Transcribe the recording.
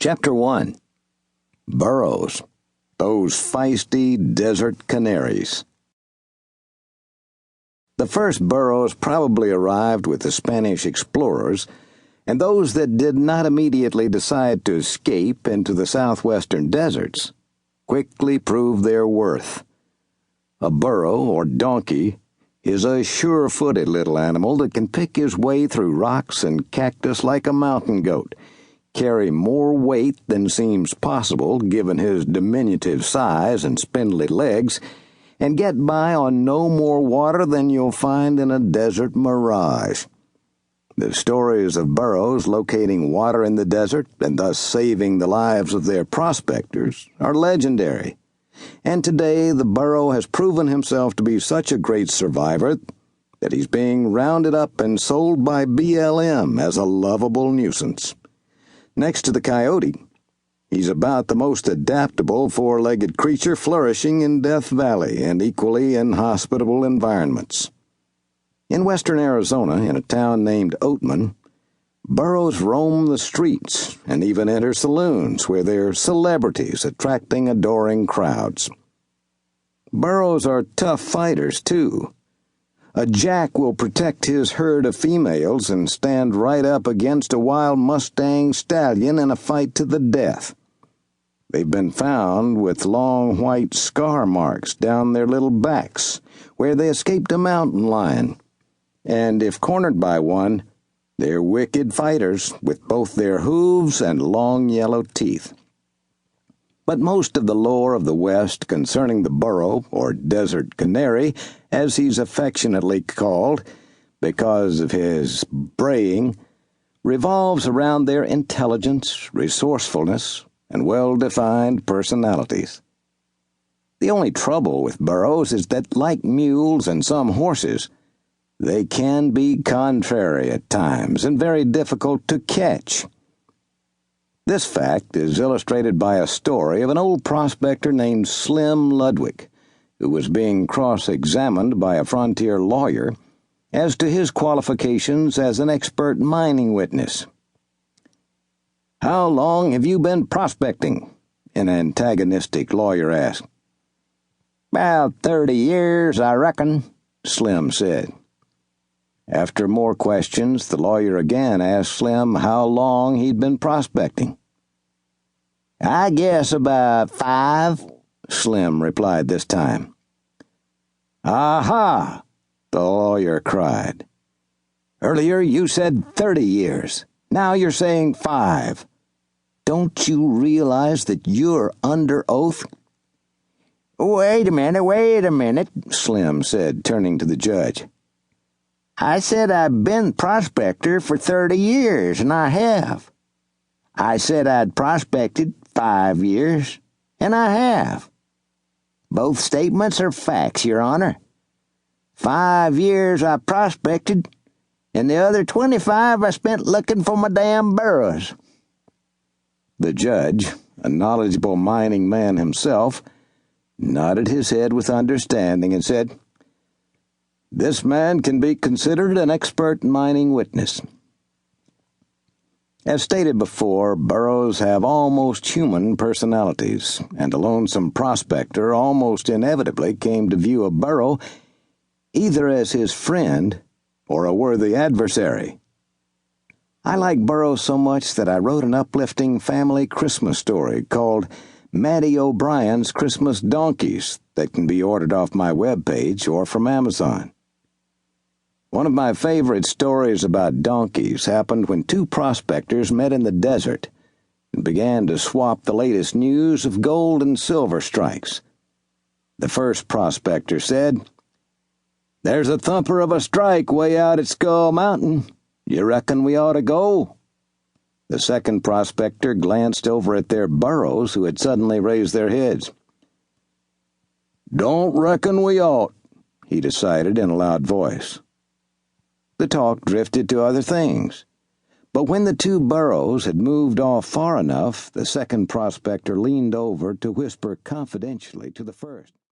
Chapter 1. Burros, those feisty desert canaries. The first burros probably arrived with the Spanish explorers, and those that did not immediately decide to escape into the southwestern deserts quickly proved their worth. A burro, or donkey, is a sure-footed little animal that can pick his way through rocks and cactus like a mountain goat, carry more weight than seems possible given his diminutive size and spindly legs, and get by on no more water than you'll find in a desert mirage. The stories of burros locating water in the desert and thus saving the lives of their prospectors are legendary, and today the burro has proven himself to be such a great survivor that he's being rounded up and sold by BLM as a lovable nuisance. Next to the coyote, he's about the most adaptable four-legged creature flourishing in Death Valley and equally in hospitable environments. In western Arizona, in a town named Oatman, burros roam the streets and even enter saloons where they're celebrities attracting adoring crowds. Burros are tough fighters, too. A jack will protect his herd of females and stand right up against a wild Mustang stallion in a fight to the death. They've been found with long white scar marks down their little backs where they escaped a mountain lion, and if cornered by one, they're wicked fighters with both their hooves and long yellow teeth. But most of the lore of the West concerning the burro, or desert canary, as he's affectionately called, because of his braying, revolves around their intelligence, resourcefulness, and well-defined personalities. The only trouble with burros is that, like mules and some horses, they can be contrary at times and very difficult to catch. This fact is illustrated by a story of an old prospector named Slim Ludwig, who was being cross-examined by a frontier lawyer as to his qualifications as an expert mining witness. "How long have you been prospecting?" an antagonistic lawyer asked. "About 30 years, I reckon," Slim said. After more questions, the lawyer again asked Slim how long he'd been prospecting. "I guess about 5, Slim replied this time. "Aha!" the lawyer cried. "Earlier you said 30 years. Now you're saying 5. Don't you realize that you're under oath?" Wait a minute, Slim said, turning to the judge. "I said I've been prospector for 30 years, and I have. I said I'd prospected 5 years, and I have. Both statements are facts, Your Honor. 5 years I prospected, and the other 25 I spent looking for my damn burros." The judge, a knowledgeable mining man himself, nodded his head with understanding and said, "This man can be considered an expert mining witness." As stated before, burros have almost human personalities, and a lonesome prospector almost inevitably came to view a burro either as his friend or a worthy adversary. I like burros so much that I wrote an uplifting family Christmas story called Maddie O'Brien's Christmas Donkeys that can be ordered off my webpage or from Amazon. One of my favorite stories about donkeys happened when 2 prospectors met in the desert and began to swap the latest news of gold and silver strikes. The first prospector said, "There's a thumper of a strike way out at Skull Mountain. You reckon we ought to go?" The second prospector glanced over at their burros, who had suddenly raised their heads. "Don't reckon we ought," he decided in a loud voice. The talk drifted to other things, but when the 2 burros had moved off far enough, the second prospector leaned over to whisper confidentially to the first.